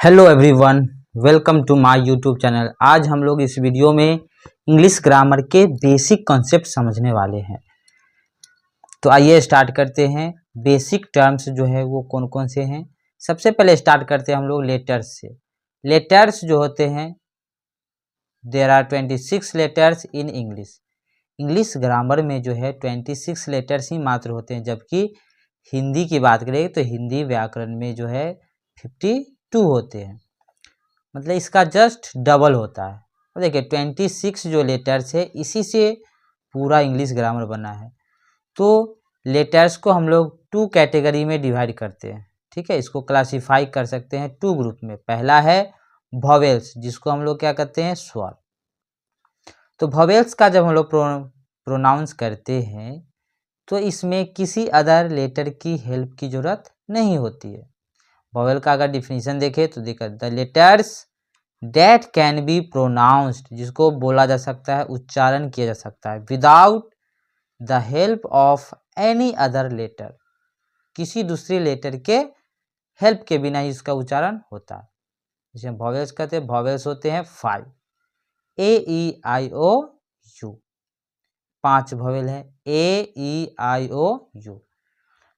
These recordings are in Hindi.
Hello everyone, welcome to my YouTube channel. आज हम लोग इस वीडियो में इंग्लिश ग्रामर के बेसिक कॉन्सेप्ट समझने वाले हैं। तो आइए स्टार्ट करते हैं। बेसिक टर्म्स जो है वो कौन कौन से हैं। सबसे पहले स्टार्ट करते हैं हम लोग लेटर्स से। लेटर्स जो होते हैं, there are 26 letters in English. English grammar में जो है 26 लेटर्स ही मात्र होते हैं, जबकि हिंदी की बात करें तो हिंदी व्याकरण में जो है 52 होते हैं। मतलब इसका जस्ट डबल होता है। तो देखिए 26 जो लेटर्स है, इसी से पूरा इंग्लिश ग्रामर बना है। तो लेटर्स को हम लोग 2 कैटेगरी में डिवाइड करते हैं। ठीक है, इसको क्लासीफाई कर सकते हैं 2 ग्रुप में। पहला है वॉवेल्स, जिसको हम लोग क्या कहते हैं, स्वर। तो वॉवेल्स का जब हम लोग प्रोनाउंस करते हैं तो इसमें किसी अदर लेटर की हेल्प की जरूरत नहीं होती है। वॉवेल का अगर डिफिनीशन देखें तो देखा, the letters that can be pronounced, जिसको बोला जा सकता है, उच्चारण किया जा सकता है, without the help of any other letter, किसी दूसरे लेटर के हेल्प के बिना ही इसका उच्चारण होता है। जिसे वॉवेल्स कहते हैं। वॉवेल्स होते हैं 5, ए ई आई ओ यू। 5 वॉवेल है, ए ई आई ओ यू।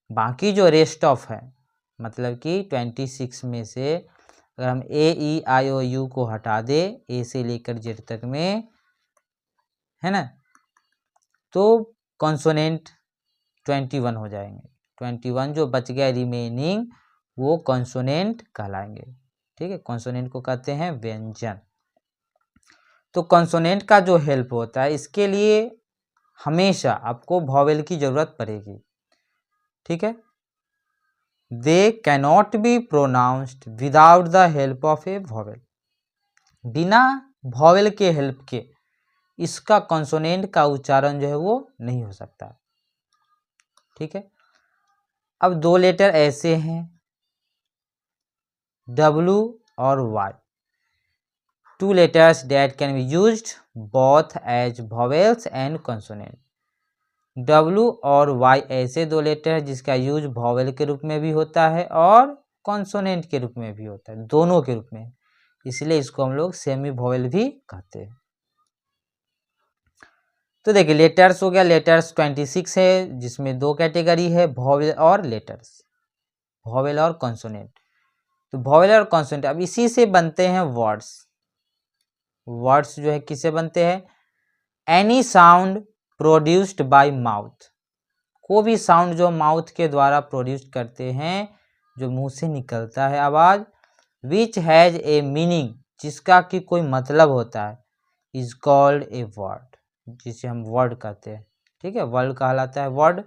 बाकी जो रेस्ट ऑफ है, मतलब कि 26 में से अगर हम ए ई आई ओ यू को हटा दे, ए से लेकर जेड तक में, है ना, तो कॉन्सोनेंट 21 हो जाएंगे। 21 जो बच गया रिमेनिंग, वो कॉन्सोनेंट कहलाएंगे। ठीक है, कॉन्सोनेंट को कहते हैं व्यंजन। तो कॉन्सोनेंट का जो हेल्प होता है, इसके लिए हमेशा आपको वॉवेल की जरूरत पड़ेगी। ठीक है, they cannot be pronounced without the help of A vowel. बिना वॉवेल के हेल्प के इसका कॉन्सोनेंट का उच्चारण जो है वो नहीं हो सकता। ठीक है, अब 2 लेटर ऐसे हैं, W और Y। 2 letters that can be used both as vowels and consonant। W और Y ऐसे 2 लेटर हैं जिसका यूज वॉवेल के रूप में भी होता है और कॉन्सोनेंट के रूप में भी होता है, दोनों के रूप में। इसलिए इसको हम लोग सेमी वॉवेल भी कहते हैं। तो देखिए लेटर्स हो गया। लेटर्स 26 है, जिसमें 2 कैटेगरी है, वॉवेल और लेटर्स, वॉवेल और कॉन्सोनेंट। तो वॉवेल और कॉन्सोनेंट, अब इसी से बनते हैं वर्ड्स। वर्ड्स जो है किससे बनते हैं, any sound produced by mouth. कोई भी साउंड जो माउथ के द्वारा प्रोड्यूस करते हैं, जो मुंह से निकलता है आवाज, विच हैज ए मीनिंग, जिसका कि कोई मतलब होता है, इज कॉल्ड ए वर्ड, जिसे हम वर्ड कहते हैं। ठीक है, वर्ड कहलाता है वर्ड।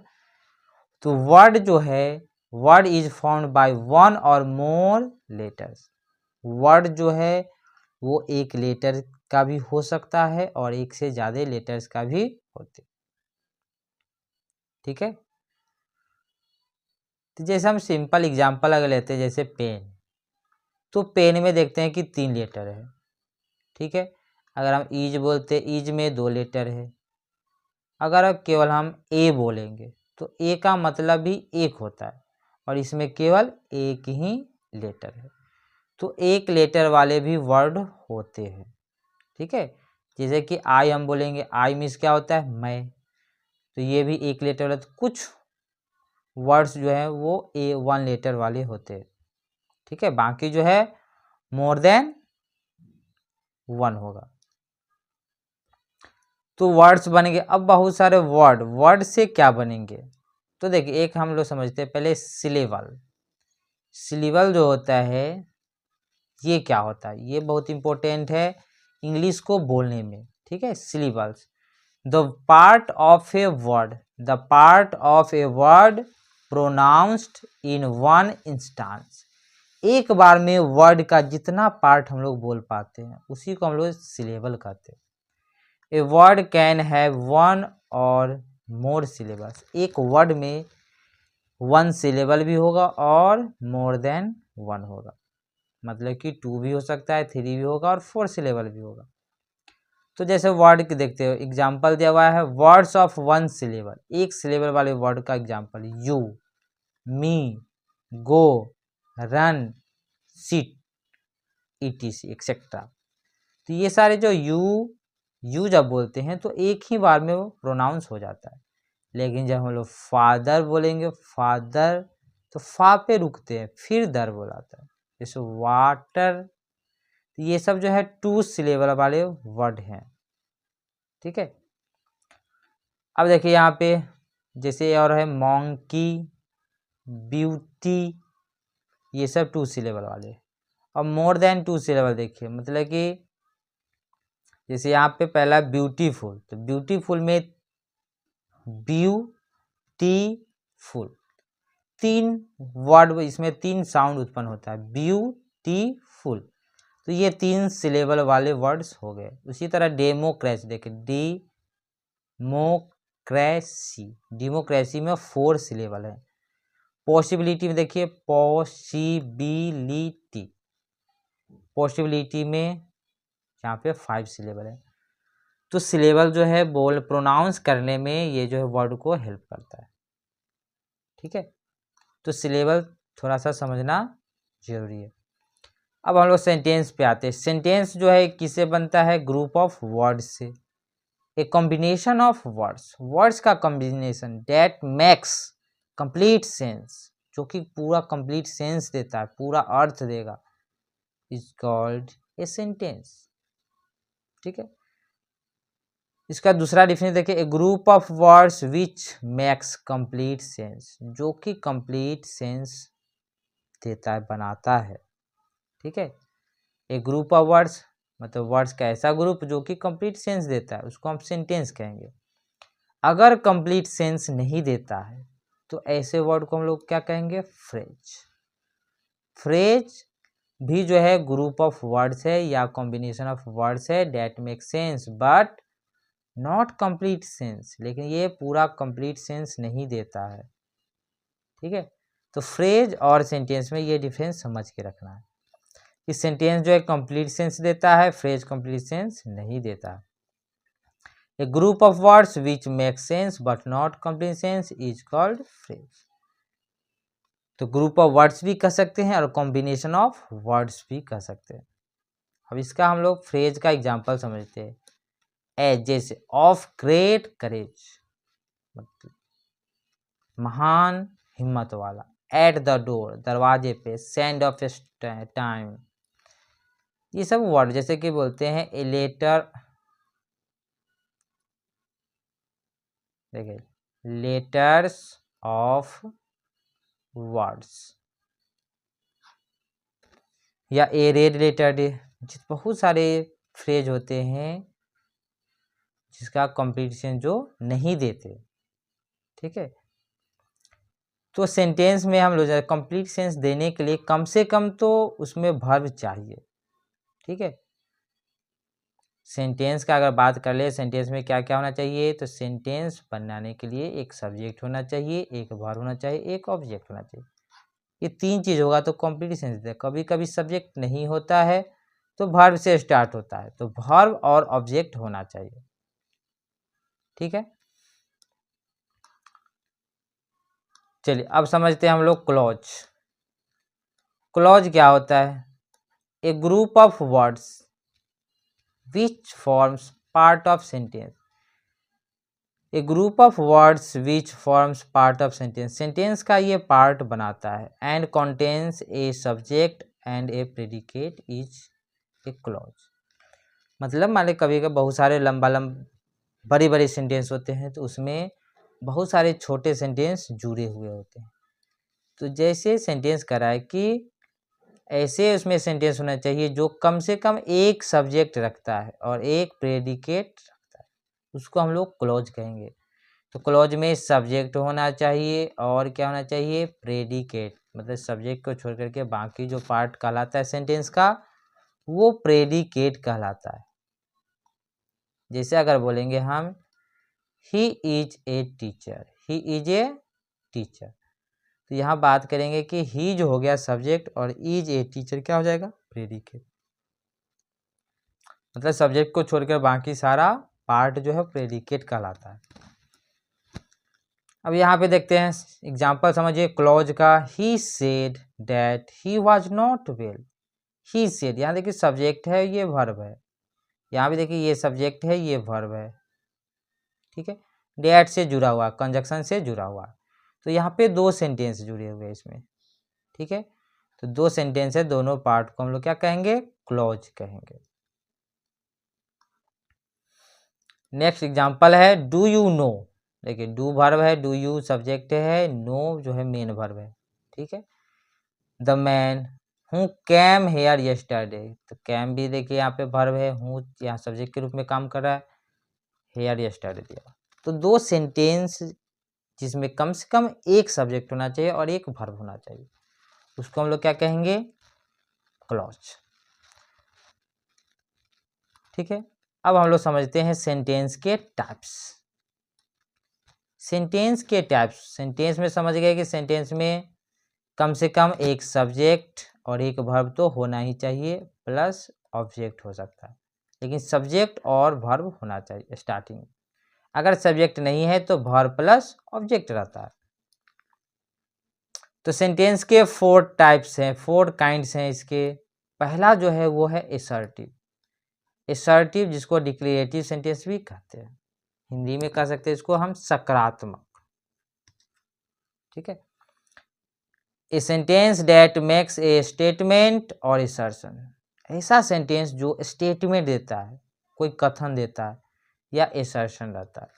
तो वर्ड जो है, वर्ड इज फाउंड बाय 1 और मोर लेटर्स। वर्ड जो है वो एक लेटर का भी हो सकता है और एक से ज्यादा लेटर्स का भी होते। ठीक है, तो जैसे हम सिंपल एग्जांपल अगर लेते हैं, जैसे पेन, तो पेन में देखते हैं कि 3 लेटर है। ठीक है, अगर हम ईज बोलते हैं, ईज में 2 लेटर है। अगर अब केवल हम ए बोलेंगे तो ए का मतलब भी एक होता है और इसमें केवल एक ही लेटर है। तो एक लेटर वाले भी वर्ड होते हैं। ठीक है, जैसे कि आई हम बोलेंगे, आई मीन्स क्या होता है, मैं, तो ये भी एक लेटर वाला। तो कुछ वर्ड्स जो है वो ए 1 लेटर वाले होते हैं। ठीक है, बाकी जो है मोर देन 1 होगा। तो वर्ड्स बनेंगे। अब बहुत सारे वर्ड से क्या बनेंगे, तो देखिए एक हम लोग समझते हैं पहले सिलेबल। सिलेबल जो होता है, ये क्या होता है, ये बहुत इंपॉर्टेंट है इंग्लिश को बोलने में। ठीक है, syllables, the part of a word, the part of a word pronounced in 1 instance. एक बार में वर्ड का जितना पार्ट हम लोग बोल पाते हैं, उसी को हम लोग सिलेबल कहते हैं। ए वर्ड कैन हैव 1 और मोर सिलेबल्स। एक वर्ड में 1 सिलेबल भी होगा और मोर देन 1 होगा, मतलब कि 2 भी हो सकता है, 3 भी होगा और 4 सिलेबल भी होगा। तो जैसे वर्ड के देखते हो, एग्जाम्पल दिया हुआ है, वर्ड्स ऑफ 1 सिलेबल, एक सिलेबल वाले वर्ड का example, you, me, go, run, sit. ETC etcetera. तो ये सारे जो यू जब बोलते हैं तो एक ही बार में वो प्रोनाउंस हो जाता है, लेकिन जब हम लोग फादर बोलेंगे फादर तो फा पे रुकते हैं, फिर दर बोलाता है। जैसे वाटर, ये सब जो है 2 सिलेबल वाले वर्ड हैं, ठीक है। अब देखिए यहाँ पे जैसे और है मॉन्की, ब्यूटी, ये सब 2 सिलेबल वाले। अब मोर देन 2 सिलेबल देखिए, मतलब कि जैसे यहाँ पे पहला ब्यूटीफुल, तो ब्यूटीफुल में ब्यूटीफुल 3 वर्ड, इसमें 3 साउंड उत्पन्न होता है, ब्यूटीफुल। तो ये 3 सिलेबल वाले वर्ड्स हो गए। उसी तरह डेमोक्रेसी देखिए, डेमोक्रेसी में 4 सिलेबल है। पॉसिबिलिटी में देखिए पॉसिबिलिटी में यहाँ पे 5 सिलेबल है। तो सिलेबल जो है बोल प्रोनाउंस करने में ये जो है वर्ड को हेल्प करता है, ठीक है। तो सिलेबल थोड़ा सा समझना जरूरी है। अब हम लोग सेंटेंस पे आते हैं। सेंटेंस जो है किससे बनता है? ग्रुप ऑफ वर्ड्स से, ए कॉम्बिनेशन ऑफ वर्ड्स का combination that makes complete sense, जो कि पूरा कंप्लीट सेंस देता है, पूरा अर्थ देगा, इज कॉल्ड ए सेंटेंस, ठीक है। इसका दूसरा डिफिनेशन देखिए, a group of words which makes complete sense, जो कि कंप्लीट सेंस देता है, बनाता है, ठीक है। ए ग्रुप ऑफ वर्ड्स मतलब वर्ड्स का ऐसा ग्रुप जो कि कंप्लीट सेंस देता है, उसको हम सेंटेंस कहेंगे। अगर कंप्लीट सेंस नहीं देता है तो ऐसे वर्ड को हम लोग क्या कहेंगे? फ्रेज। फ्रेज भी जो है ग्रुप ऑफ वर्ड्स है या कॉम्बिनेशन ऑफ वर्ड्स है that make sense but not complete sense, लेकिन ये पूरा कंप्लीट सेंस नहीं देता है, ठीक है। तो फ्रेज और सेंटेंस में ये डिफरेंस समझ के रखना है कि सेंटेंस जो है कंप्लीट सेंस देता है, फ्रेज कंप्लीट सेंस नहीं देता है। A group of words which make sense but not complete sense is called phrase. तो ग्रुप ऑफ वर्ड्स भी कह सकते हैं और कॉम्बिनेशन ऑफ वर्ड्स भी कह सकते हैं। अब इसका हम लोग फ्रेज का एग्जांपल समझते हैं। एज जैसे ऑफ ग्रेट करेज, मतलब महान हिम्मत वाला। एट द डोर दरवाजे पे। सेंड ऑफ टाइम, ये सब वर्ड जैसे कि बोलते हैं ए लेटर, देखिए लेटर्स ऑफ वर्ड्स या ए रेड लेटर डे, बहुत सारे फ्रेज होते हैं जिसका कंप्लीशन जो नहीं देते, ठीक है। तो सेंटेंस में हम लोग कंप्लीट सेंस देने के लिए कम से कम तो उसमें वर्ब चाहिए, ठीक है। सेंटेंस का अगर बात कर ले, सेंटेंस में क्या क्या होना चाहिए? तो सेंटेंस बनाने के लिए एक सब्जेक्ट होना चाहिए, एक वर्ब होना चाहिए, एक ऑब्जेक्ट होना चाहिए। ये 3 चीज़ होगा तो कंप्लीट सेंस देता है। कभी कभी सब्जेक्ट नहीं होता है तो वर्ब से स्टार्ट होता है, तो वर्ब और ऑब्जेक्ट होना चाहिए, ठीक है। चलिए अब समझते हैं हम लोग क्लॉज। क्लॉज क्या होता है? A group of words which forms part of sentence. A group of words which forms part of sentence, sentence का ये पार्ट बनाता है। And contains a subject and a predicate is a clause. मतलब मान ली कभी कभी बहुत सारे लंबा बड़े बड़े सेंटेंस होते हैं तो उसमें बहुत सारे छोटे सेंटेंस जुड़े हुए होते हैं। तो जैसे सेंटेंस कराए कि ऐसे उसमें सेंटेंस होना चाहिए जो कम से कम एक सब्जेक्ट रखता है और एक प्रेडिकेट रखता है, उसको हम लोग क्लॉज कहेंगे। तो क्लॉज में सब्जेक्ट होना चाहिए और क्या होना चाहिए? प्रेडिकेट। मतलब सब्जेक्ट को छोड़ करके बाकी जो पार्ट कहलाता है सेंटेंस का वो प्रेडिकेट कहलाता है। जैसे अगर बोलेंगे हम he is a teacher, he is a teacher, तो यहाँ बात करेंगे कि ही जो हो गया सब्जेक्ट और इज ए टीचर क्या हो जाएगा? प्रेडिकेट। मतलब सब्जेक्ट को छोड़कर बाकी सारा पार्ट जो है प्रेडिकेट कहलाता है। अब यहाँ पे देखते हैं एग्जाम्पल समझिए क्लॉज का। He said that he was not well, he said, यहाँ देखिए सब्जेक्ट है, ये वर्ब है, यहाँ भी देखिए ये सब्जेक्ट है, ये वर्ब है, ठीक है, डेट से जुड़ा हुआ, कंजक्शन से जुड़ा हुआ, तो यहाँ पे दो सेंटेंस जुड़े हुए हैं इसमें, ठीक है, तो दो सेंटेंस है, दोनों पार्ट को हम लोग क्या कहेंगे, क्लॉज कहेंगे। नेक्स्ट एग्जांपल है डू यू नो, देखिए डू वर्ब है, डू यू सब्जेक्ट है, नो जो है मेन वर्ब है, ठीक है। The man who came here yesterday, तो कैम भी देखिए यहाँ पे वर्ब है, हूँ यहाँ सब्जेक्ट के रूप में काम कर रहा है, हेयर यस्टरडे दिया, तो दो सेंटेंस जिसमें कम से कम एक सब्जेक्ट होना चाहिए और एक वर्ब होना चाहिए, उसको हम लोग क्या कहेंगे, क्लॉज, ठीक है। अब हम लोग समझते हैं सेंटेंस के टाइप्स। सेंटेंस के टाइप्स, सेंटेंस में समझ गए कि सेंटेंस में कम से कम एक सब्जेक्ट और एक वर्ब तो होना ही चाहिए, प्लस ऑब्जेक्ट हो सकता है, लेकिन सब्जेक्ट और वर्ब होना चाहिए स्टार्टिंग में। अगर सब्जेक्ट नहीं है तो वर्ब प्लस ऑब्जेक्ट रहता है। तो सेंटेंस के 4 टाइप्स हैं, 4 काइंड्स हैं इसके। पहला जो है वो है असर्टिव, असर्टिव जिसको डिक्लेरेटिव सेंटेंस भी कहते हैं, हिंदी में कह सकते हैं इसको हम सकारात्मक, ठीक है। A sentence that makes a statement or assertion, ऐसा सेंटेंस जो स्टेटमेंट देता है, कोई कथन देता है या असर्शन रहता है,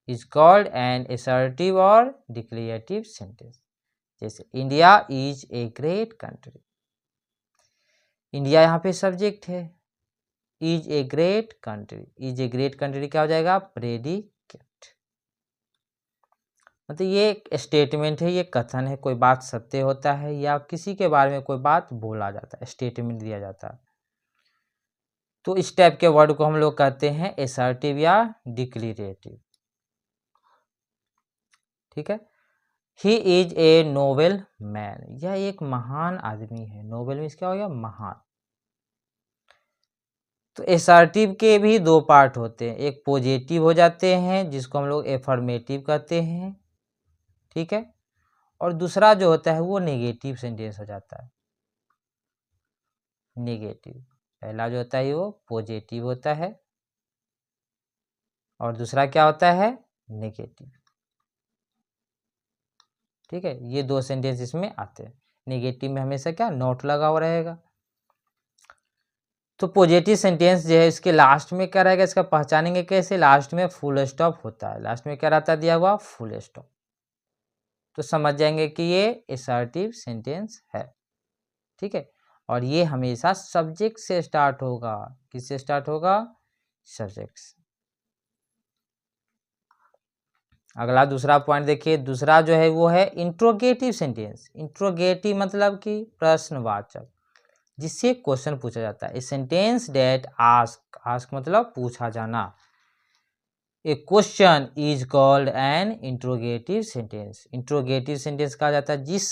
इज कॉल्ड एन असर्टिव और डिक्लेरेटिव सेंटेंस। जैसे India is a great country, India यहाँ पे सब्जेक्ट है, is a great country, is a great country क्या हो जाएगा, प्रेडिकेट, मतलब ये एक स्टेटमेंट है, ये कथन है, कोई बात सत्य होता है या किसी के बारे में कोई बात बोला जाता है, स्टेटमेंट दिया जाता है, तो इस टाइप के वर्ड को हम लोग कहते हैं असर्टिव या डिक्लेरेटिव, ठीक है। He is a Nobel man, यह एक महान आदमी है, नोबेल मीन्स क्या हो गया, महान। तो असर्टिव के भी 2 पार्ट होते हैं, एक पॉजिटिव हो जाते हैं जिसको हम लोग एफर्मेटिव कहते हैं, ठीक है, और दूसरा जो होता है वो नेगेटिव सेंटेंस हो जाता है, नेगेटिव। पहला जो होता है वो पॉजिटिव होता है और दूसरा क्या होता है, नेगेटिव, ठीक है। ये 2 सेंटेंस इसमें आते हैं, नेगेटिव में हमेशा क्या, नॉट लगा हुआ रहेगा। तो पॉजिटिव सेंटेंस जो है इसके लास्ट में क्या रहेगा, इसका पहचानेंगे कैसे, लास्ट में फुल स्टॉप होता है, लास्ट में क्या रहता है दिया हुआ, फुल स्टॉप, तो समझ जाएंगे कि ये असर्टिव सेंटेंस है, ठीक है। और ये हमेशा सब्जेक्ट से स्टार्ट होगा, किससे स्टार्ट होगा, सब्जेक्ट से। अगला दूसरा पॉइंट देखिए, दूसरा जो है वो है इंट्रोगेटिव सेंटेंस। इंट्रोगेटिव मतलब कि प्रश्नवाचक, जिससे क्वेश्चन पूछा जाता है। A sentence that ask, ask मतलब पूछा जाना, a question is called an interrogative sentence. Interrogative sentence कहा जाता है जिस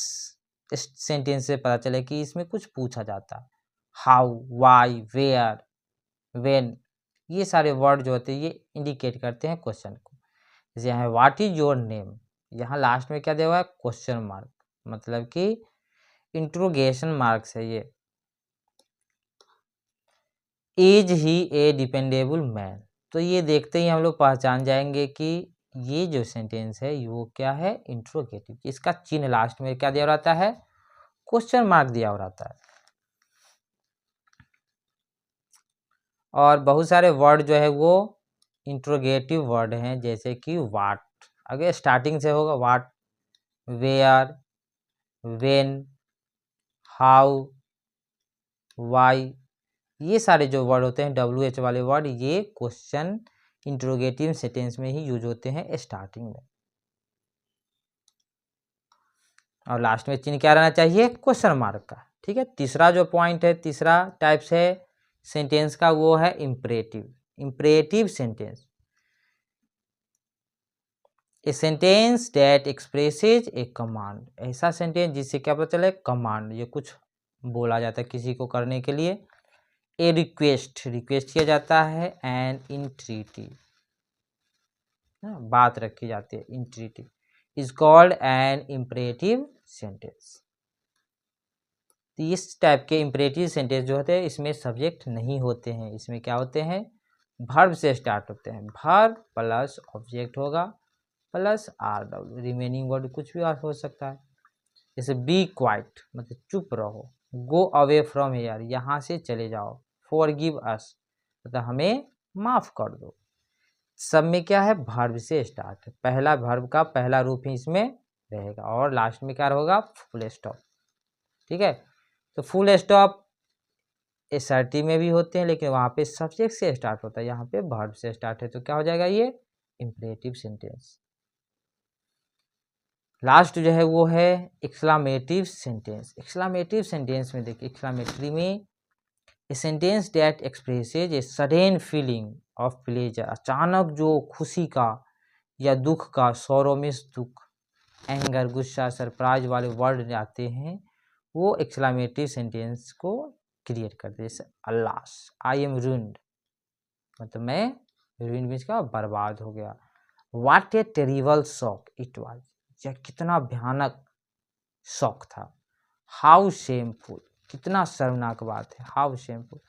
सेंटेंस से पता चले कि इसमें कुछ पूछा जाता है। हाउ, वाई, वेयर, व्हेन, ये सारे वर्ड जो होते हैं ये इंडिकेट करते हैं क्वेश्चन को। जैसे यहाँ व्हाट इज योर नेम, यहाँ लास्ट में क्या दिया हुआ है, क्वेश्चन मार्क, मतलब कि इंट्रोगेशन मार्क्स है ये। Is he A dependable man, तो ये देखते ही हम लोग पहचान जाएंगे कि ये जो सेंटेंस है वो क्या है, इंट्रोगेटिव। इसका चिन्ह लास्ट में क्या दिया रहता है, क्वेश्चन मार्क दिया रहता है। और बहुत सारे वर्ड जो है वो इंट्रोगेटिव वर्ड हैं, जैसे कि वाट, अगर स्टार्टिंग से होगा वाट, वेयर, व्हेन, हाउ, वाई, ये सारे जो वर्ड होते हैं WH वाले वर्ड, ये क्वेश्चन इंट्रोगेटिव सेंटेंस में ही यूज होते हैं स्टार्टिंग में। और लास्ट में चिन्ह क्या रहना चाहिए, क्वेश्चन मार्क का, ठीक है। तीसरा जो पॉइंट है, तीसरा टाइप्स है सेंटेंस का, वो है imperative. Imperative sentence, a sentence that expresses a command, ऐसा सेंटेंस जिससे क्या पता चले, कमांड, ये कुछ बोला जाता है किसी को करने के लिए। ए रिक्वेस्ट, रिक्वेस्ट किया जाता है। एन इंट्रीटी, बात रखी जाती है, entreaty is called N imperative sentence. तो इस टाइप के इम्परेटिव सेंटेंस जो होते हैं इसमें सब्जेक्ट नहीं होते हैं, इसमें क्या होते हैं, वर्ब से स्टार्ट होते हैं। वर्ब प्लस ऑब्जेक्ट होगा plus R W, remaining word कुछ भी हो सकता है। जैसे बी क्वाइट मतलब चुप रहो, गो अवे फ्रॉम हियर यहाँ से चले जाओ, फॉरगिव अस मतलब हमें माफ कर दो। सब में क्या है, वर्ब से स्टार्ट है, पहला वर्ब का पहला रूप ही इसमें रहेगा और लास्ट में क्या होगा, फुल स्टॉप। ठीक है, तो फुल स्टॉप एसआरटी में भी होते हैं लेकिन वहाँ पे सब्जेक्ट से स्टार्ट होता है, यहाँ पे वर्ब से स्टार्ट है, तो क्या हो जाएगा ये इम्परेटिव सेंटेंस। लास्ट जो है वो है एक्सक्लामेटिव सेंटेंस। एक्सक्लामेटिव सेंटेंस में देखिए, एक्सक्लामेटरी में a sentence that expresses a sudden feeling of pleasure, अचानक जो खुशी का या दुख का, सौरो मीन्स दुख, एंगर गुस्सा, सरप्राइज वाले वर्ड आते हैं वो एक्सक्लामेटिव सेंटेंस को क्रिएट करते हैं। जैसे अल्लास, आई एम रूइंड मतलब मैं, रूइंड मीन्स का बर्बाद हो गया। What A terrible shock it was, यह कितना भयानक शौक था। हाउ शेमफुल, कितना शर्मनाक बात है, हाउ शेमफुल।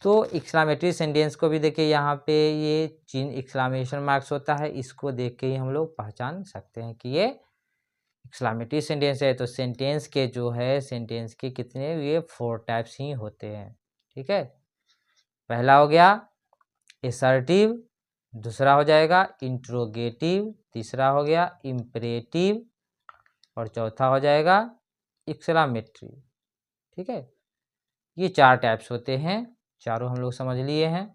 तो एक्सक्लामेटरी सेंटेंस को भी देखिए यहाँ पे ये चिन्ह एक्सक्लामेशन मार्क्स होता है, इसको देख के ही हम लोग पहचान सकते हैं कि ये एक्सक्लामेटरी सेंटेंस है। तो सेंटेंस के जो है, सेंटेंस के कितने, ये 4 टाइप्स ही होते हैं। ठीक है, पहला हो गया एसर्टिव, दूसरा हो जाएगा इंट्रोगेटिव, तीसरा हो गया इम्परेटिव और चौथा हो जाएगा एक्सक्लामेटरी। ठीक है, ये 4 टाइप्स होते हैं, चारों हम लोग समझ लिए हैं।